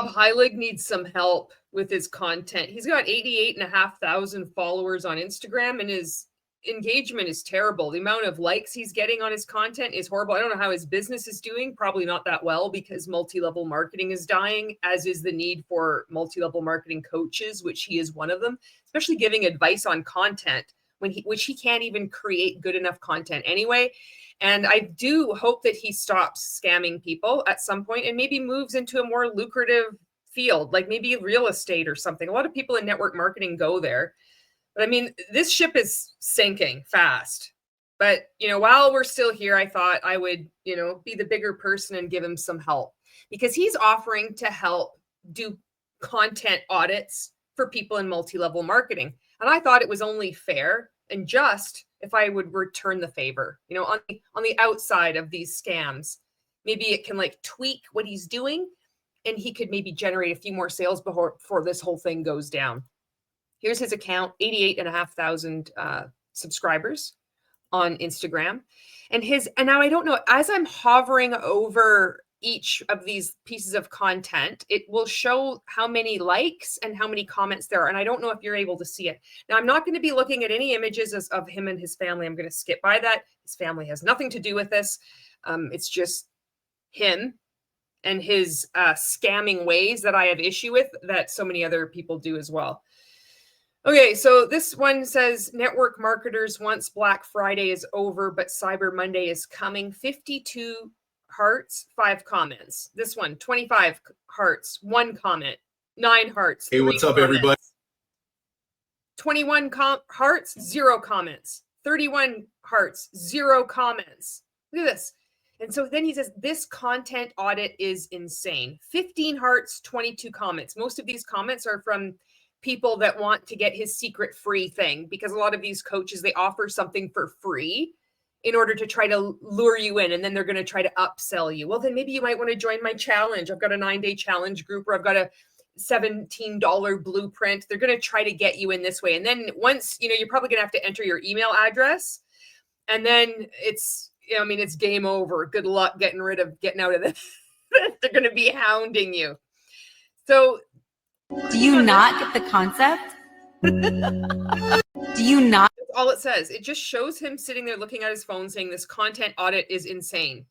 Bob Heilig needs some help with his content. He's got 88,500 followers on Instagram, and his engagement is terrible. The amount of likes he's getting on his content is horrible. I don't know how his business is doing. Probably not that well, because multi-level marketing is dying, as is the need for multi-level marketing coaches, which he is one of them, especially giving advice on content which he can't even create good enough content anyway. And I do hope that he stops scamming people at some point and maybe moves into a more lucrative field, like maybe real estate or something. A lot of people in network marketing go there. But I mean, this ship is sinking fast. But, while we're still here, I thought I would, be the bigger person and give him some help, because he's offering to help do content audits for people in multi-level marketing. And I thought it was only fair and just if I would return the favor, on the outside of these scams. Maybe it can tweak what he's doing, and he could maybe generate a few more sales before this whole thing goes down. Here's his account, 88,500 subscribers on Instagram. And now I don't know, as I'm hovering over each of these pieces of content, it will show how many likes and how many comments there are. And I don't know if you're able to see it. Now, I'm not going to be looking at any images of him and his family. I'm going to skip by that. His family has nothing to do with this. It's just him and his scamming ways that I have issue with, that so many other people do as well. Okay, so this one says, network marketers, once Black Friday is over, but Cyber Monday is coming. 52 hearts, 5 comments. This one, 25 hearts, 1 comment, 9 hearts. Hey, what's up, everybody? 21 hearts, 0 comments. 31 hearts, 0 comments. Look at this. And so then he says, this content audit is insane. 15 hearts, 22 comments. Most of these comments are from people that want to get his secret free thing, because a lot of these coaches, they offer something for free in order to try to lure you in, and then they're going to try to upsell you. Well, then maybe you might want to join my challenge. I've got a 9-day challenge group, or I've got a $17 blueprint. They're going to try to get you in this way. And then once, you're probably going to have to enter your email address, and then it's game over. Good luck getting out of this. They're going to be hounding you. So do you not get the concept? Do you not? That's all it says. It just shows him sitting there looking at his phone saying this content audit is insane.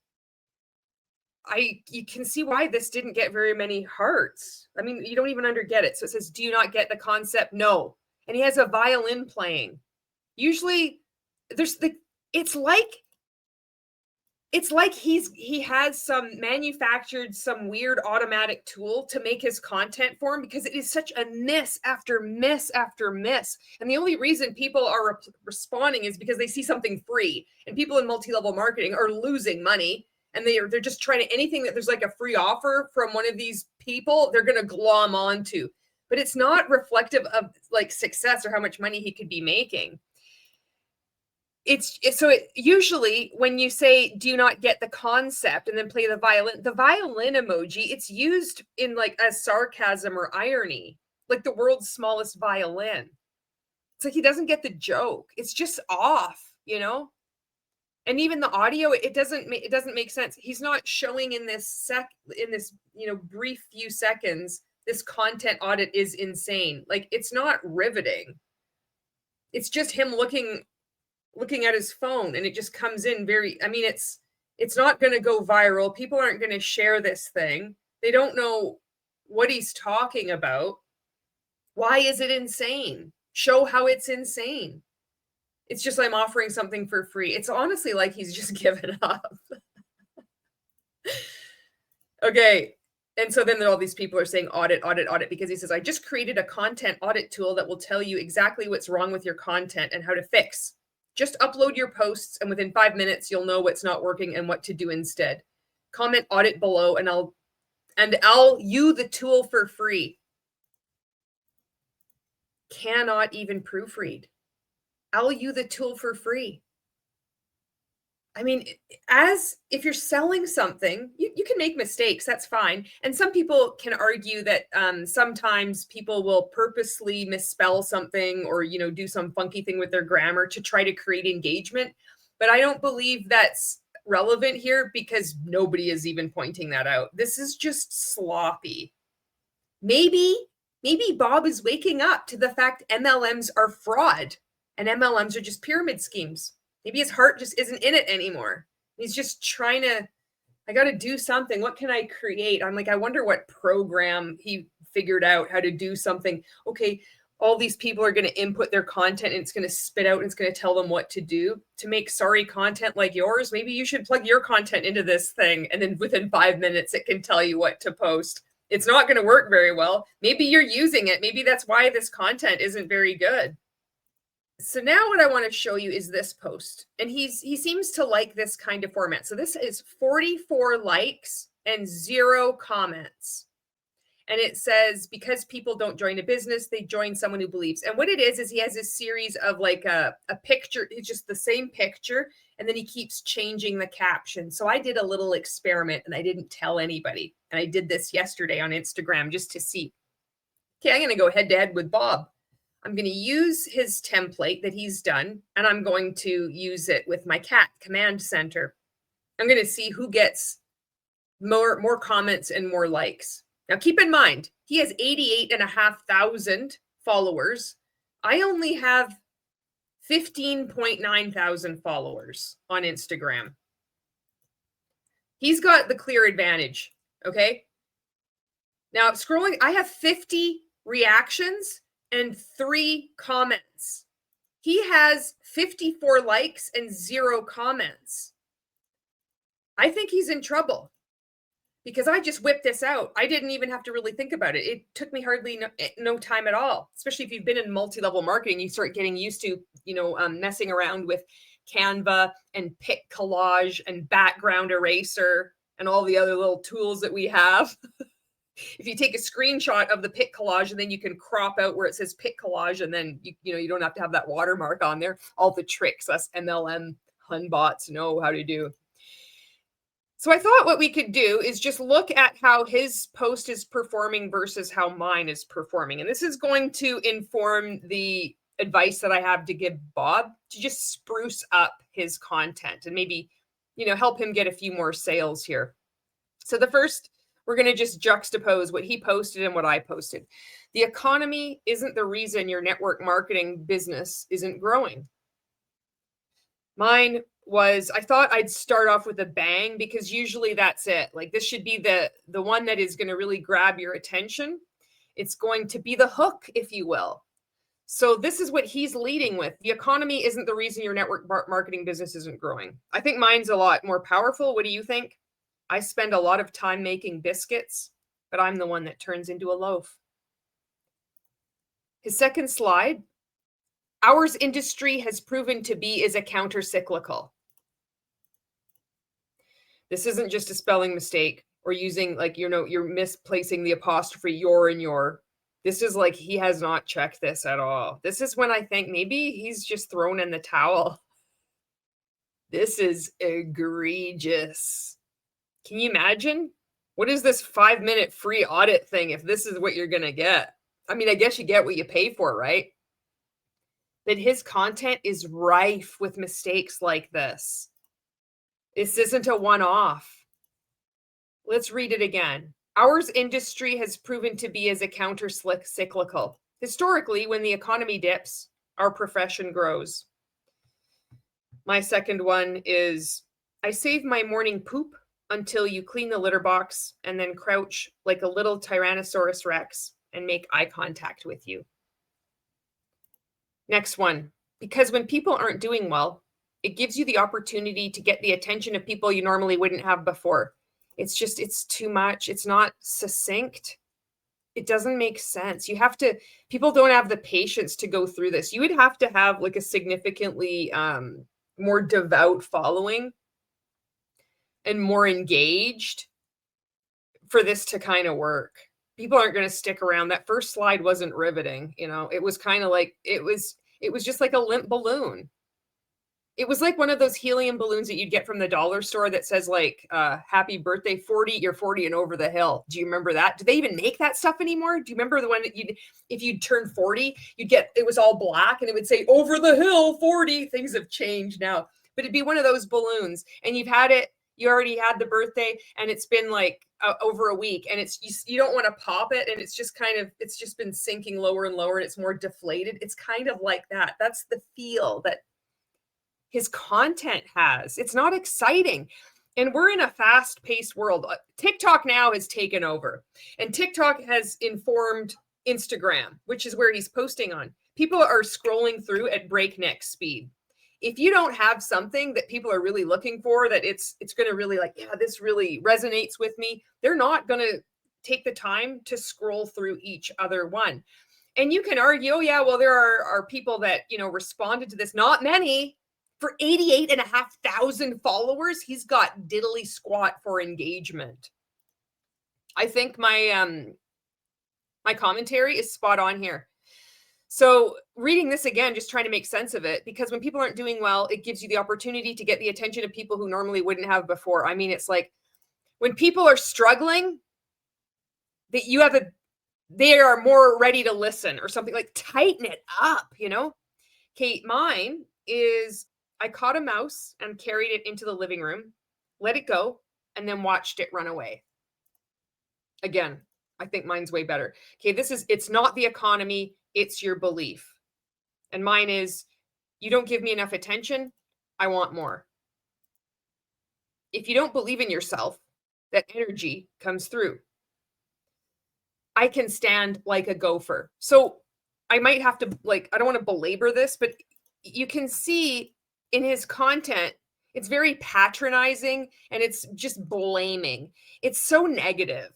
You can see why this didn't get very many hearts. I mean, you don't even get it. So it says, do you not get the concept? No. And he has a violin playing. Usually it's like he has manufactured some weird automatic tool to make his content for him, because it is such a miss after miss after miss. And the only reason people are responding is because they see something free, and people in multi-level marketing are losing money, and they're just trying to, anything that there's a free offer from one of these people, they're going to glom onto. But it's not reflective of success or how much money he could be making. Usually when you say, do you not get the concept, and then play the violin emoji, it's used in as sarcasm or irony, like the world's smallest violin. It's he doesn't get the joke. It's just off, and even the audio, it doesn't make sense. He's not showing in this brief few seconds, this content audit is insane. It's not riveting. It's just him looking at his phone, and it just comes in it's not going to go viral. People aren't going to share this thing. They don't know what he's talking about. Why is it insane? Show how it's insane. It's just, I'm offering something for free. It's honestly like he's just given up. Okay. And so then all these people are saying audit, because he says, I just created a content audit tool that will tell you exactly what's wrong with your content and how to fix. Just upload your posts, and within 5 minutes, you'll know what's not working and what to do instead. Comment audit below, and I'll you the tool for free. Cannot even proofread. I'll you the tool for free. I mean, if you're selling something, you can make mistakes. That's fine. And some people can argue that sometimes people will purposely misspell something, or, do some funky thing with their grammar to try to create engagement. But I don't believe that's relevant here, because nobody is even pointing that out. This is just sloppy. Maybe Bob is waking up to the fact MLMs are fraud and MLMs are just pyramid schemes. Maybe his heart just isn't in it anymore. He's just trying to, I got to do something. What can I create? I'm like, I wonder what program he figured out how to do something. Okay, all these people are going to input their content and it's going to spit out and it's going to tell them what to do to make sorry content like yours. Maybe you should plug your content into this thing. And then within 5 minutes, it can tell you what to post. It's not going to work very well. Maybe you're using it. Maybe that's why this content isn't very good. So now what I want to show you is this post. And he seems to like this kind of format. So this is 44 likes and 0 comments. And it says, because people don't join a business, they join someone who believes. And what it is he has a series of like a picture. It's just the same picture. And then he keeps changing the caption. So I did a little experiment and I didn't tell anybody. And I did this yesterday on Instagram just to see. Okay, I'm going to go head to head with Bob. I'm going to use his template that he's done. And I'm going to use it with my cat command center. I'm going to see who gets more comments and more likes. Now, keep in mind, he has 88,500 followers. I only have 15.9 thousand followers on Instagram. He's got the clear advantage, okay? Now, scrolling, I have 50 reactions and 3 comments. He has 54 likes and 0 comments. I think he's in trouble. Because I just whipped this out. I didn't even have to really think about it. It took me hardly no time at all, especially if you've been in multi-level marketing, you start getting used to, messing around with Canva and Pic Collage and background eraser and all the other little tools that we have. If you take a screenshot of the Pic Collage and then you can crop out where it says Pic Collage and then, you don't have to have that watermark on there. All the tricks us MLM Hunbots know how to do. So I thought what we could do is just look at how his post is performing versus how mine is performing. And this is going to inform the advice that I have to give Bob to just spruce up his content and maybe, help him get a few more sales here. So the first, we're going to just juxtapose what he posted and what I posted. The economy isn't the reason your network marketing business isn't growing. Mine was, I thought I'd start off with a bang because usually that's it. Like this should be the one that is going to really grab your attention. It's going to be the hook, if you will. So this is what he's leading with. The economy isn't the reason your network marketing business isn't growing. I think mine's a lot more powerful. What do you think? I spend a lot of time making biscuits, but I'm the one that turns into a loaf. His second slide. Ours industry has proven to be is a counter-cyclical. This isn't just a spelling mistake or using you're misplacing the apostrophe your and your. This is like he has not checked this at all. This is when I think maybe he's just thrown in the towel. This is egregious. Can you imagine? What is this 5-minute free audit thing if this is what you're going to get? I mean, I guess you get what you pay for, right? But his content is rife with mistakes like this. This isn't a one-off. Let's read it again. Ours industry has proven to be as a counter-cyclical. Historically, when the economy dips, our profession grows. My second one is, I save my morning poop until you clean the litter box and then crouch like a little Tyrannosaurus Rex and make eye contact with you. Next one, because when people aren't doing well, it gives you the opportunity to get the attention of people you normally wouldn't have before. It's too much. It's not succinct. It doesn't make sense. People don't have the patience to go through this. You would have to have like a significantly more devout following and more engaged for this to kind of work. People aren't going to stick around. That first slide wasn't riveting. It was kind of like, it was just like a limp balloon. It was like one of those helium balloons that you'd get from the dollar store that says like, happy birthday, 40, you're 40 and over the hill. Do you remember that? Do they even make that stuff anymore? Do you remember the one that if you'd turn 40, it was all black and it would say over the hill, 40. Things have changed now, but it'd be one of those balloons and you already had the birthday and it's been like over a week, and you don't want to pop it, and it's just been sinking lower and lower, and it's more deflated. It's kind of like that. That's the feel that his content has. It's not exciting. And we're in a fast-paced world. TikTok now has taken over, and TikTok has informed Instagram, which is where he's posting on. People are scrolling through at breakneck speed. If you don't have something that people are really looking for, that it's going to really like, yeah, this really resonates with me, they're not going to take the time to scroll through each other one. And you can argue, oh yeah, well, there are people that, responded to this. Not many. For 88,500 followers, he's got diddly squat for engagement. I think my commentary is spot on here. So reading this again, just trying to make sense of it, because when people aren't doing well, it gives you the opportunity to get the attention of people who normally wouldn't have before. I mean, it's like when people are struggling, that they are more ready to listen, or something, like tighten it up, Okay, mine is, I caught a mouse and carried it into the living room, let it go, and then watched it run away. Again, I think mine's way better. Okay, it's not the economy, it's your belief. And mine is, you don't give me enough attention, I want more. If you don't believe in yourself, that energy comes through. I can stand like a gopher. So I might have to, I don't want to belabor this, but you can see in his content, it's very patronizing, and it's just blaming. It's so negative.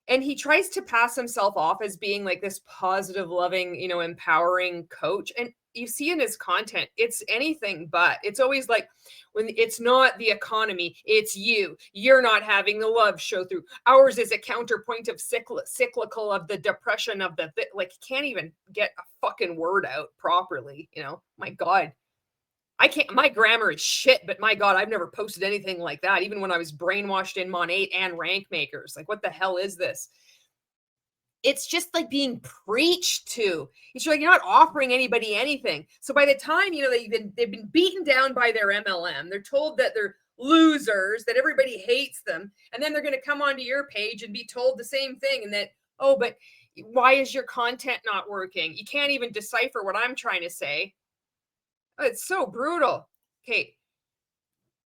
And he tries to pass himself off as being like this positive, loving, empowering coach. And you see in his content, it's anything but. It's always like, when it's not the economy, it's you. You're not having the love show through. Ours is a counterpoint of cyclical of the depression of the, like, can't even get a fucking word out properly. My God. I can't, my grammar is shit, but my God, I've never posted anything like that, even when I was brainwashed in Mon 8 and Rank Makers. Like, what the hell is this? It's just like being preached to. It's like, you're not offering anybody anything. So by the time, they've been beaten down by their MLM, they're told that they're losers, that everybody hates them. And then they're going to come onto your page and be told the same thing. And that, oh, but why is your content not working? You can't even decipher what I'm trying to say. Oh, it's so brutal. Okay.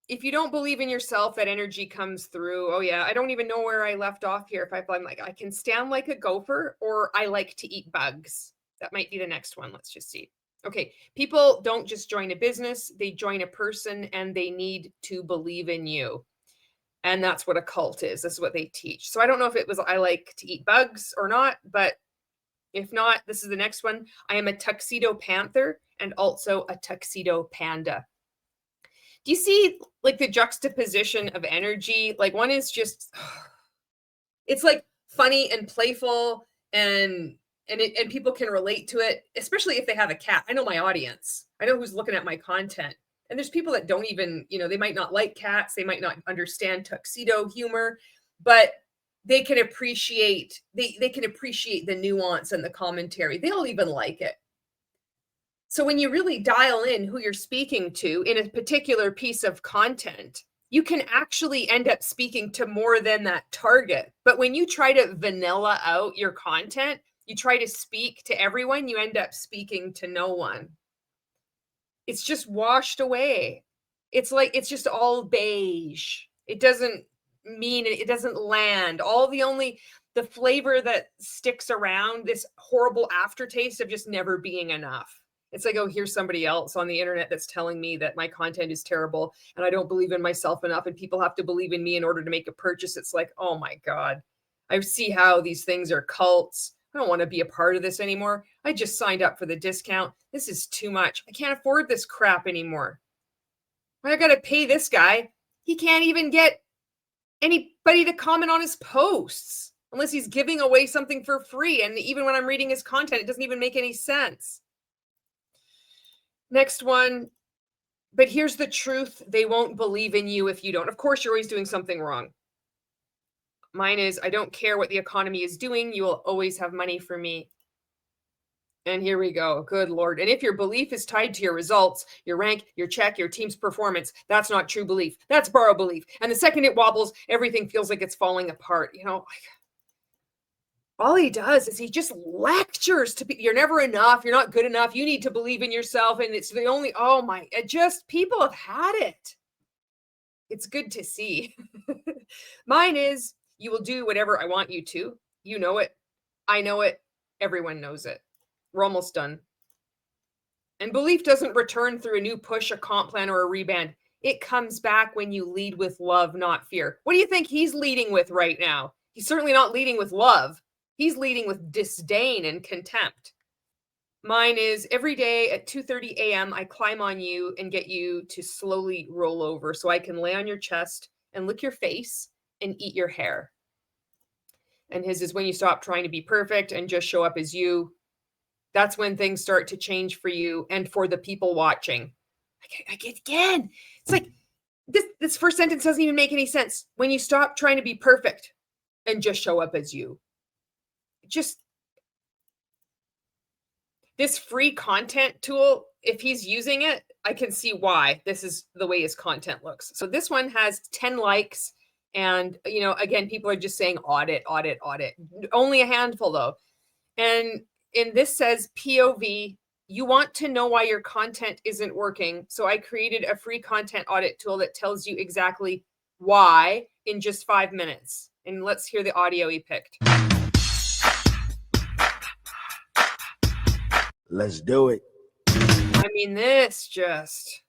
If you don't believe in yourself, that energy comes through. Oh yeah. I don't even know where I left off here. If I'm like, I can stand like a gopher, or I like to eat bugs. That might be the next one. Let's just see. Okay. People don't just join a business. They join a person, and they need to believe in you. And that's what a cult is. This is what they teach. So I don't know if it was, I like to eat bugs or not, but if not, this is the next one. I am a tuxedo panther and also a tuxedo panda. Do you see like the juxtaposition of energy? Like, one is just, it's like funny and playful, and people can relate to it, especially if they have a cat. I know my audience. I know who's looking at my content. And there's people that don't even, they might not like cats. They might not understand tuxedo humor, but they can appreciate, they can appreciate the nuance and the commentary. They'll even like it. So when you really dial in who you're speaking to in a particular piece of content, you can actually end up speaking to more than that target. But when you try to vanilla out your content, you try to speak to everyone, you end up speaking to no one. It's just washed away. It's like, it's just all beige. It doesn't mean, it doesn't land. The flavor that sticks around, this horrible aftertaste of just never being enough. It's like, oh, here's somebody else on the internet that's telling me that my content is terrible and I don't believe in myself enough, and people have to believe in me in order to make a purchase. It's like, oh my God, I see how these things are cults. I don't want to be a part of this anymore. I just signed up for the discount. This is too much. I can't afford this crap anymore. I got to pay this guy. He can't even get anybody to comment on his posts unless he's giving away something for free. And even when I'm reading his content, it doesn't even make any sense. Next one. But here's the truth. They won't believe in you if you don't. Of course, you're always doing something wrong. Mine is, I don't care what the economy is doing. You will always have money for me. And here we go. Good Lord. And if your belief is tied to your results, your rank, your check, your team's performance, that's not true belief. That's borrowed belief. And the second it wobbles, everything feels like it's falling apart. You know, all he does is he just lectures to people. You're never enough. You're not good enough. You need to believe in yourself. And it's the only, oh my, it just, people have had it. It's good to see. Mine is, you will do whatever I want you to. You know it. I know it. Everyone knows it. We're almost done. And belief doesn't return through a new push, a comp plan, or a reband. It comes back when you lead with love, not fear. What do you think he's leading with right now? He's certainly not leading with love. He's leading with disdain and contempt. Mine is every day at 2:30 a.m. I climb on you and get you to slowly roll over so I can lay on your chest and lick your face and eat your hair. And his is when you stop trying to be perfect and just show up as you. That's when things start to change for you and for the people watching. I get again. It's like this first sentence doesn't even make any sense. When you stop trying to be perfect and just show up as you. Just this free content tool, if he's using it, I can see why this is the way his content looks. So this one has 10 likes. And, you know, again, people are just saying audit, audit, audit. Only a handful, though. And this says POV, you want to know why your content isn't working. So I created a free content audit tool that tells you exactly why in just 5 minutes. And let's hear the audio he picked. Let's do it. I mean, this just...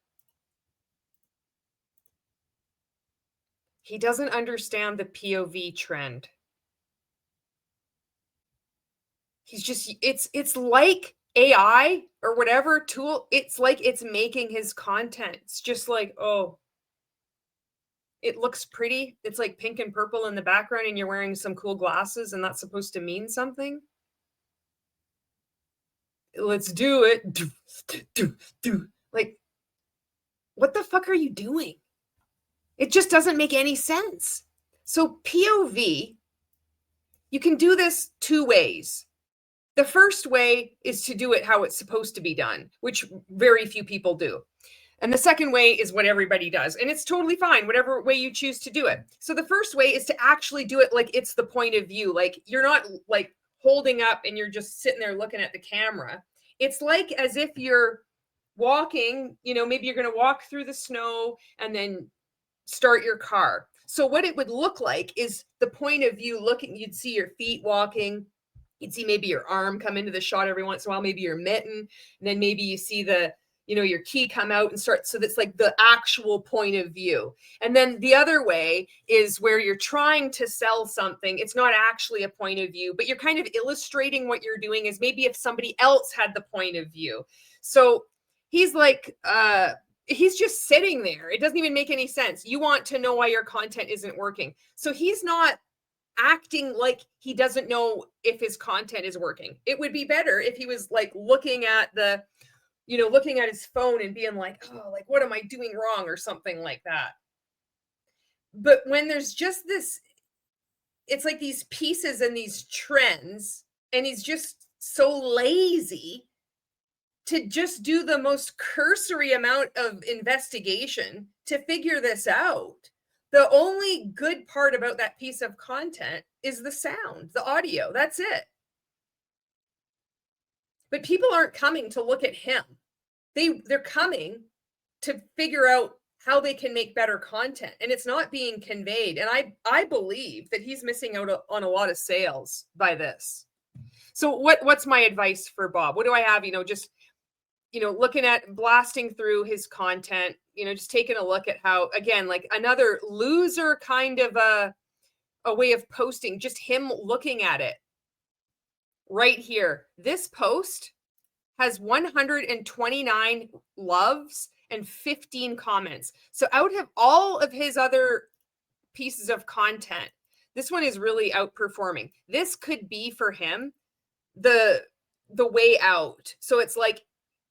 He doesn't understand the POV trend. He's just, it's like AI or whatever tool. It's like it's making his content. It's just like, oh, it looks pretty. It's like pink and purple in the background and you're wearing some cool glasses and that's supposed to mean something. Let's do it. Like, what the fuck are you doing? It just doesn't make any sense. So POV, you can do this 2 ways. The first way is to do it how it's supposed to be done, which very few people do. And the second way is what everybody does. And it's totally fine, whatever way you choose to do it. So the first way is to actually do it like it's the point of view. Like you're not like holding up and you're just sitting there looking at the camera. It's like as if you're walking, you know, maybe you're going to walk through the snow and then start your car. So what it would look like is the point of view looking, you'd see your feet walking. You'd see maybe your arm come into the shot every once in a while, maybe your mitten, and then maybe you see the, you know, your key come out and start. So that's like the actual point of view. And then the other way is where you're trying to sell something. It's not actually a point of view, but you're kind of illustrating what you're doing as maybe if somebody else had the point of view. So he's like, he's just sitting there. It doesn't even make any sense. You want to know why your content isn't working. So he's not acting like he doesn't know if his content is working. It would be better if he was like looking at the, you know, looking at his phone and being like, oh, like, what am I doing wrong or something like that. But when there's just this, it's like these pieces and these trends, and he's just so lazy to just do the most cursory amount of investigation to figure this out. The only good part about that piece of content is the sound, the audio. That's it. But people aren't coming to look at him. They're coming to figure out how they can make better content. And it's not being conveyed. And I believe that he's missing out on a lot of sales by this. So what's my advice for Bob? What do I have? You know, just, you know, looking at blasting through his content, you know, just taking a look at how, again, like another loser kind of a way of posting, just him looking at it right here. This post has 129 loves and 15 comments. So out of all of his other pieces of content, this one is really outperforming. This could be for him the way out. So it's like,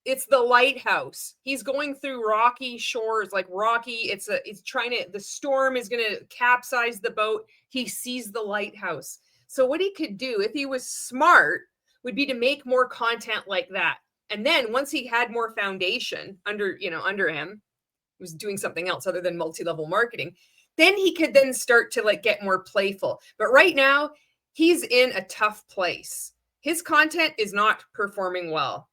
it's the lighthouse. He's going through rocky shores, like rocky. It's trying to, the storm is going to capsize the boat. He sees the lighthouse. So what he could do if he was smart would be to make more content like that. And then once he had more foundation under him, he was doing something else other than multi-level marketing, then he could then start to like get more playful. But right now, he's in a tough place. His content is not performing well.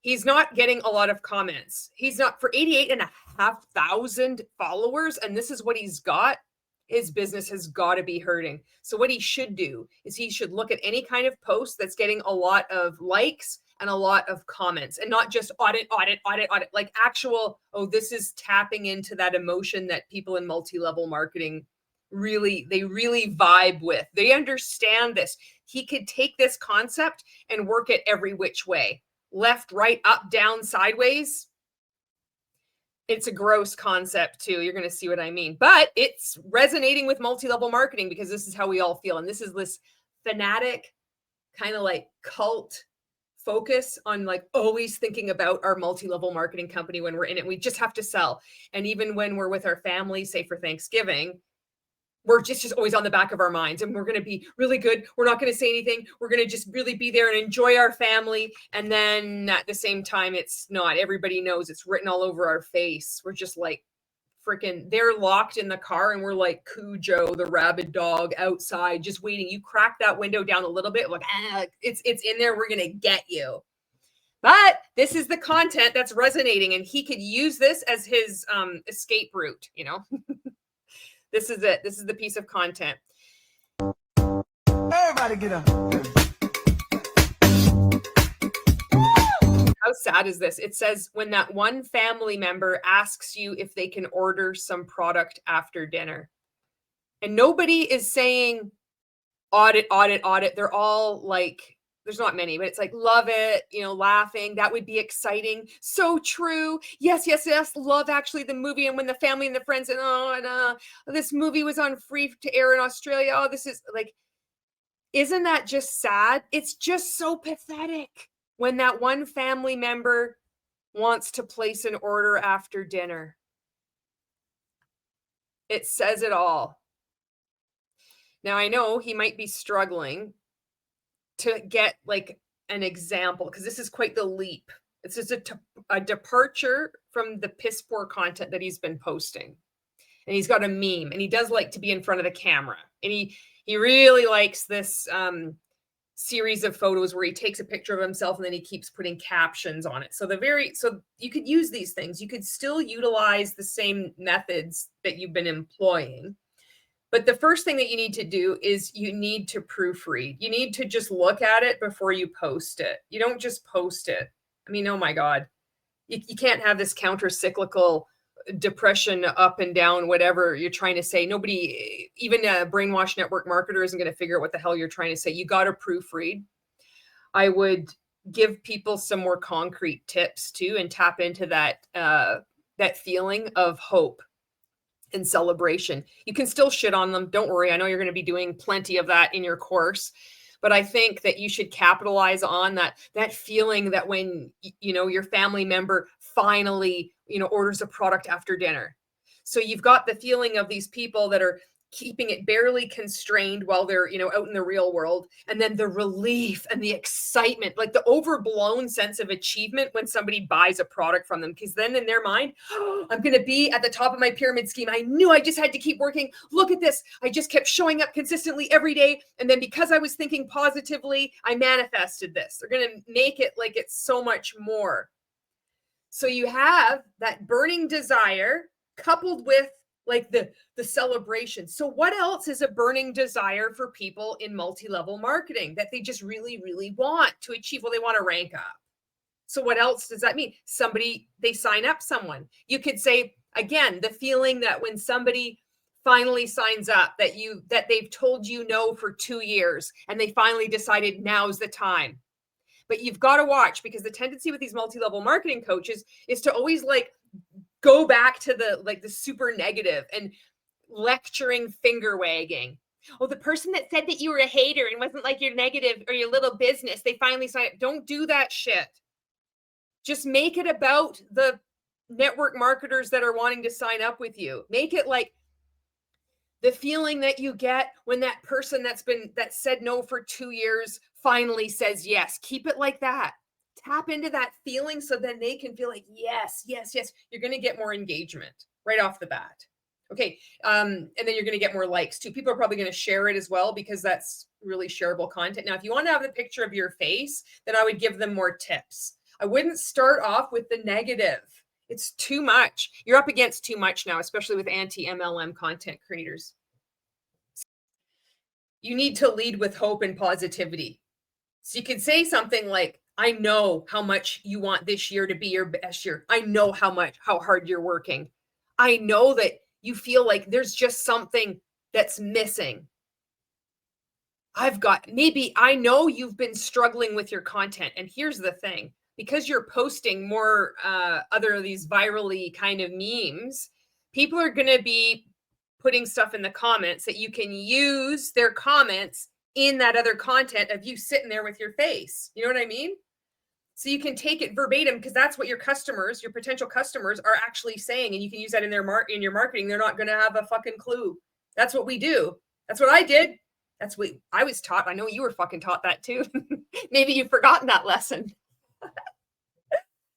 He's not getting a lot of comments. He's not, for 88,500 followers, and this is what he's got, his business has got to be hurting. So what he should do is he should look at any kind of post that's getting a lot of likes and a lot of comments, and not just audit, like actual, oh, this is tapping into that emotion that people in multi-level marketing really vibe with. They understand this. He could take this concept and work it every which way. Left, right, up, down, sideways. It's a gross concept too. You're going to see what I mean. But it's resonating with multi-level marketing because this is how we all feel. And this is this fanatic kind of like cult focus on like always thinking about our multi-level marketing company when we're in it. We just have to sell. And even when we're with our family, say for Thanksgiving, we're just always on the back of our minds, and we're going to be really good. We're not going to say anything. We're going to just really be there and enjoy our family. And then at the same time, it's not. Everybody knows it's written all over our face. We're just like freaking, they're locked in the car and we're like Cujo, the rabid dog outside, just waiting. You crack that window down a little bit, like, it's in there. We're going to get you. But this is the content that's resonating, and he could use this as his escape route, you know? This is it. This is the piece of content. Everybody get up. How sad is this? It says, when that one family member asks you if they can order some product after dinner. And nobody is saying audit. They're all like, there's not many, but it's like, love it, you know, laughing. That would be exciting. So true. Yes. Love actually the movie. And when the family and the friends and this movie was on free to air in Australia. Oh, this is like, isn't that just sad? It's just so pathetic when that one family member wants to place an order after dinner. It says it all. Now, I know he might be struggling to get like an example, because this is quite the leap. It's just a departure from the piss poor content that he's been posting. And he's got a meme, and he does like to be in front of the camera. And he really likes this series of photos where he takes a picture of himself and then he keeps putting captions on it. So you could use these things. You could still utilize the same methods that you've been employing. But the first thing that you need to do is you need to proofread. You need to just look at it before you post it. You don't just post it. I mean, oh my God, you can't have this counter-cyclical depression up and down, whatever you're trying to say. Nobody, even a brainwashed network marketer, isn't going to figure out what the hell you're trying to say. You got to proofread. I would give people some more concrete tips too, and tap into that feeling of hope and celebration. You can still shit on them. Don't worry. I know you're going to be doing plenty of that in your course, but I think that you should capitalize on that feeling that when, you know, your family member finally, you know, orders a product after dinner. So you've got the feeling of these people that are keeping it barely constrained while they're, you know, out in the real world. And then the relief and the excitement, like the overblown sense of achievement when somebody buys a product from them. Because then in their mind, oh, I'm going to be at the top of my pyramid scheme. I knew I just had to keep working. Look at this. I just kept showing up consistently every day. And then because I was thinking positively, I manifested this. They're going to make it like it's so much more. So you have that burning desire coupled with like the celebration. So what else is a burning desire for people in multi-level marketing that they just really, really want to achieve? Well, they want to rank up. So what else does that mean? They sign up someone. You could say, again, the feeling that when somebody finally signs up, that they've told you no for 2 years and they finally decided now's the time. But you've got to watch, because the tendency with these multi-level marketing coaches is to always like go back to the super negative and lecturing, finger wagging. Oh, the person that said that you were a hater and wasn't like your negative or your little business, they finally signed up. Don't do that shit. Just make it about the network marketers that are wanting to sign up with you. Make it like The feeling that you get when that person that said no for 2 years finally says yes. Keep it like that. Tap into that feeling so then they can feel like, yes, yes, yes. You're going to get more engagement right off the bat. Okay. And then you're going to get more likes too. People are probably going to share it as well because that's really shareable content. Now, if you want to have the picture of your face, then I would give them more tips. I wouldn't start off with the negative. It's too much. You're up against too much now, especially with anti-MLM content creators. You need to lead with hope and positivity. So you could say something like, I know how much you want this year to be your best year. I know how hard you're working. I know that you feel like there's just something that's missing. I know you've been struggling with your content. And here's the thing, because you're posting more other of these virally kind of memes, people are going to be putting stuff in the comments that you can use their comments in that other content of you sitting there with your face. You know what I mean? So you can take it verbatim because that's what your customers, your potential customers are actually saying. And you can use that in in your marketing. They're not going to have a fucking clue. That's what we do. That's what I did. That's what I was taught. I know you were fucking taught that too. Maybe you've forgotten that lesson.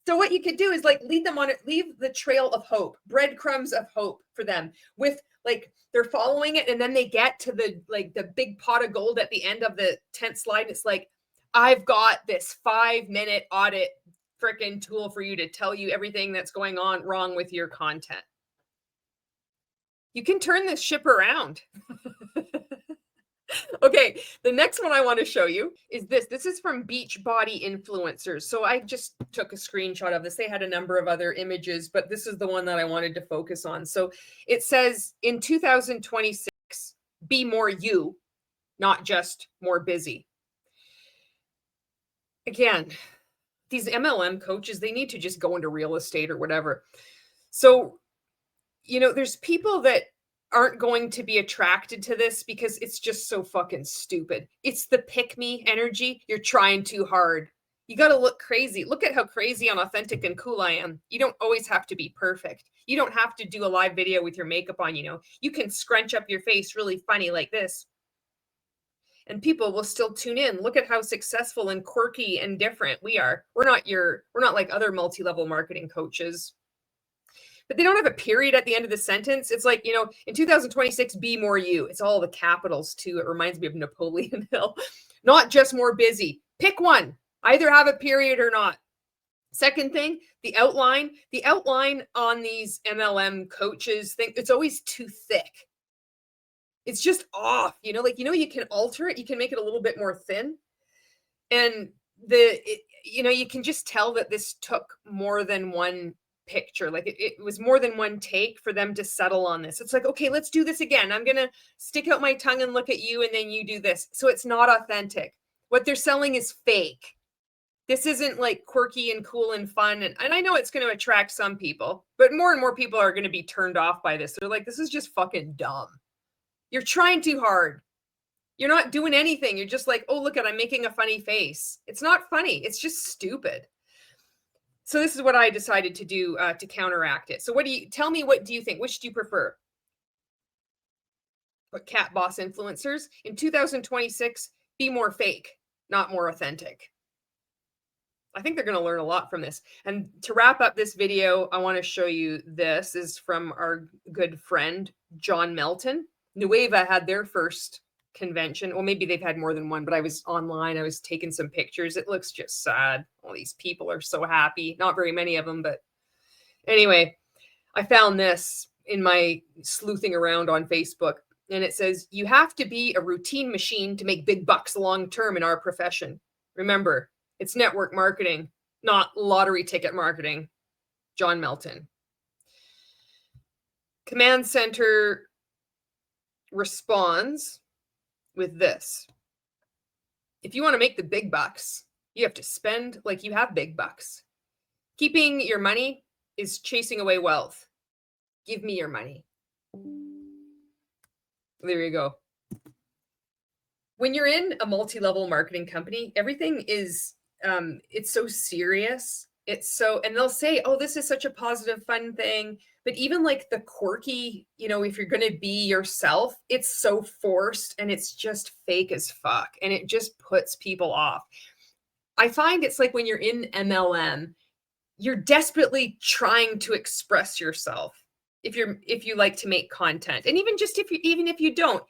So what you could do is like lead them on it, leave the trail of hope, breadcrumbs of hope for them with like they're following it. And then they get to the big pot of gold at the end of the 10th slide. And it's like, I've got this 5-minute audit freaking tool for you to tell you everything that's going on wrong with your content. You can turn this ship around. Okay, the next one I want to show you is this. This is from Beachbody Influencers. So I just took a screenshot of this. They had a number of other images, but this is the one that I wanted to focus on. So it says in 2026, be more you, not just more busy. Again, these MLM coaches, they need to just go into real estate or whatever. So, there's people that aren't going to be attracted to this because it's just so fucking stupid. It's the pick me energy. You're trying too hard. You got to look crazy. Look at how crazy and authentic and cool I am. You don't always have to be perfect. You don't have to do a live video with your makeup on, You can scrunch up your face really funny like this. And people will still tune in. Look at how successful and quirky and different we are. We're not like other multi-level marketing coaches. But they don't have a period at the end of the sentence. It's like, in 2026, be more you. It's all the capitals too. It reminds me of Napoleon Hill. Not just more busy. Pick one. Either have a period or not. Second thing, the outline. The outline on these MLM coaches think it's always too thick. It's just off, you can alter it. You can make it a little bit more thin. And you can just tell that this took more than one picture. Like it was more than one take for them to settle on this. It's like, okay, let's do this again. I'm going to stick out my tongue and look at you. And then you do this. So it's not authentic. What they're selling is fake. This isn't like quirky and cool and fun. And I know it's going to attract some people, but more and more people are going to be turned off by this. They're like, this is just fucking dumb. You're trying too hard. You're not doing anything. You're just like, oh, look at, I'm making a funny face. It's not funny. It's just stupid. So this is what I decided to do to counteract it. So what do you think? Which do you prefer? But Cat Boss Influencers in 2026, be more fake, not more authentic. I think they're going to learn a lot from this. And to wrap up this video, I want to show you this is from our good friend, John Melton. Nueva had their first convention. Well, maybe they've had more than one, but I was online. I was taking some pictures. It looks just sad. All these people are so happy. Not very many of them, but anyway, I found this in my sleuthing around on Facebook. And it says, you have to be a routine machine to make big bucks long-term in our profession. Remember, it's network marketing, not lottery ticket marketing. John Melton. Command Center responds with this. If you want to make the big bucks, you have to spend like you have big bucks. Keeping your money is chasing away wealth. Give me your money. There you go. When you're in a multi-level marketing company, everything is, it's so serious. And they'll say, oh, this is such a positive, fun thing. But even like the quirky, if you're going to be yourself, it's so forced and it's just fake as fuck. And it just puts people off. I find it's like when you're in MLM, you're desperately trying to express yourself. If you like to make content, and even if you don't,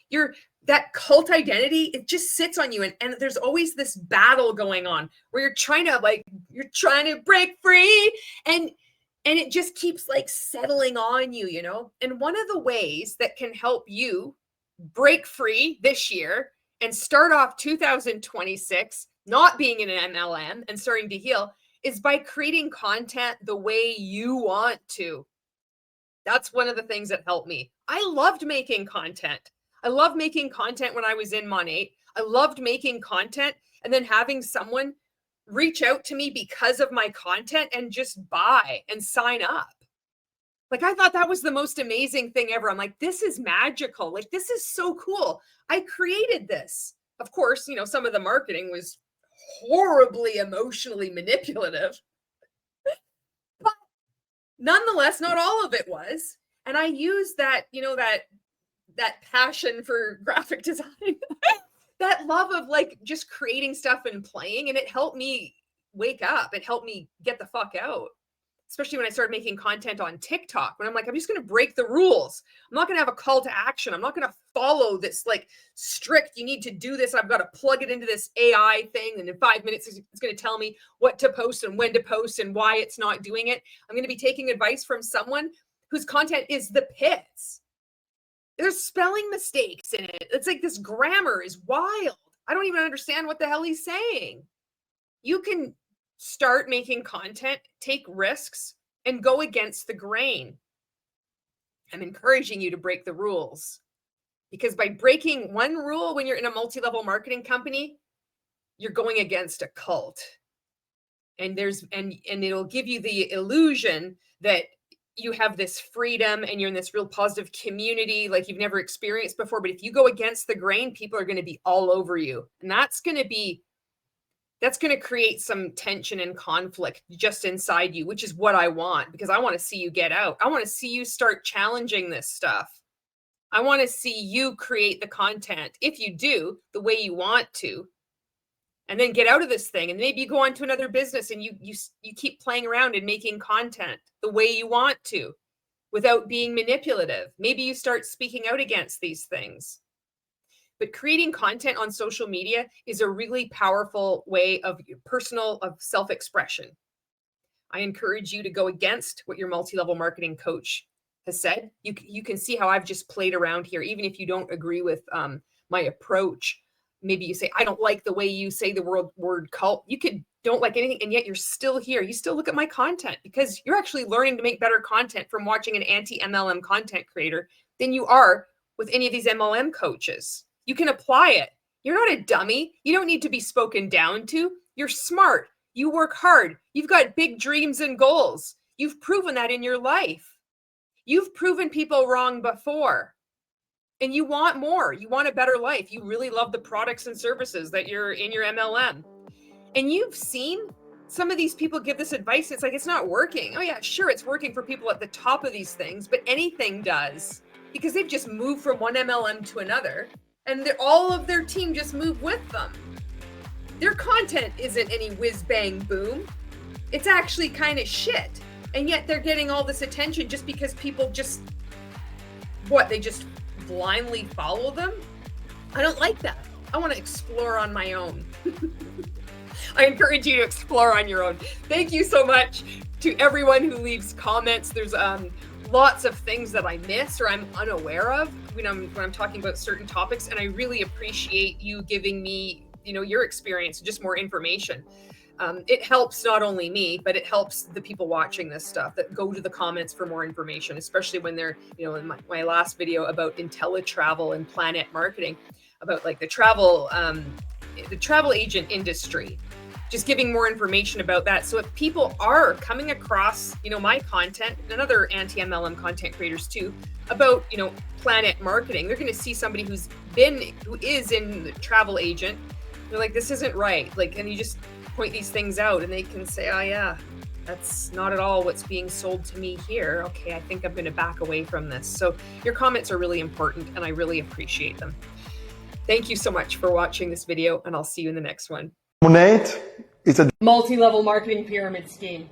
that cult identity, it just sits on you. And there's always this battle going on where you're trying to break free, and it just keeps like settling on you, And one of the ways that can help you break free this year and start off 2026 not being in an MLM and starting to heal is by creating content the way you want to. That's one of the things that helped me. I loved making content. I loved making content when I was in Monate. I loved making content and then having someone reach out to me because of my content and just buy and sign up. Like, I thought that was the most amazing thing ever. I'm like, this is magical. Like, this is so cool. I created this. Of course, some of the marketing was horribly emotionally manipulative. But nonetheless, not all of it was. And I used that, that passion for graphic design, that love of like just creating stuff and playing. And it helped me wake up. It helped me get the fuck out. Especially when I started making content on TikTok, when I'm like, I'm just going to break the rules. I'm not going to have a call to action. I'm not going to follow this like strict, you need to do this. I've got to plug it into this AI thing. And in 5 minutes, it's going to tell me what to post and when to post and why it's not doing it. I'm going to be taking advice from someone whose content is the pits. There's spelling mistakes in it. It's like this grammar is wild. I don't even understand what the hell he's saying. You can start making content, take risks, and go against the grain. I'm encouraging you to break the rules, because by breaking one rule when you're in a multi-level marketing company, you're going against a cult. And it'll give you the illusion that you have this freedom and you're in this real positive community like you've never experienced before. But if you go against the grain, people are going to be all over you. And that's going to create some tension and conflict just inside you, which is what I want, because I want to see you get out. I want to see you start challenging this stuff. I want to see you create the content, if you do, the way you want to, and then get out of this thing. And maybe you go on to another business and you keep playing around and making content the way you want to without being manipulative. Maybe you start speaking out against these things. But creating content on social media is a really powerful way of self-expression. I encourage you to go against what your multi-level marketing coach has said. You can see how I've just played around here. Even if you don't agree with my approach, maybe you say, I don't like the way you say the word cult. You don't like anything, and yet you're still here. You still look at my content because you're actually learning to make better content from watching an anti-MLM content creator than you are with any of these MLM coaches. You can apply it. You're not a dummy. You don't need to be spoken down to. You're smart. You work hard. You've got big dreams and goals. You've proven that in your life. You've proven people wrong before. And you want more. You want a better life. You really love the products and services that you're in your MLM. And you've seen some of these people give this advice. It's like, it's not working. Oh yeah, sure, it's working for people at the top of these things, but anything does, because they've just moved from one MLM to another. And all of their team just moved with them. Their content isn't any whiz bang boom. It's actually kind of shit. And yet they're getting all this attention just because people they just blindly follow them? I don't like that. I want to explore on my own. I encourage you to explore on your own. Thank you so much to everyone who leaves comments. There's lots of things that I miss or I'm unaware of when I'm talking about certain topics, and I really appreciate you giving me, your experience, just more information. It helps not only me, but it helps the people watching this stuff that go to the comments for more information, especially when they're, in my last video about IntelliTravel and Planet Marketing, about like the travel agent industry. Just giving more information about that. So if people are coming across, my content and other anti-MLM content creators too, about, Planet Marketing, they're going to see somebody who is in the travel agent. They're like, this isn't right. Like, and you just point these things out and they can say, oh yeah, That's not at all what's being sold to me here. Okay, I think I'm going to back away from this. So your comments are really important and I really appreciate them. Thank you so much for watching this video, and I'll see you in the next one. Monate is a multi-level marketing pyramid scheme.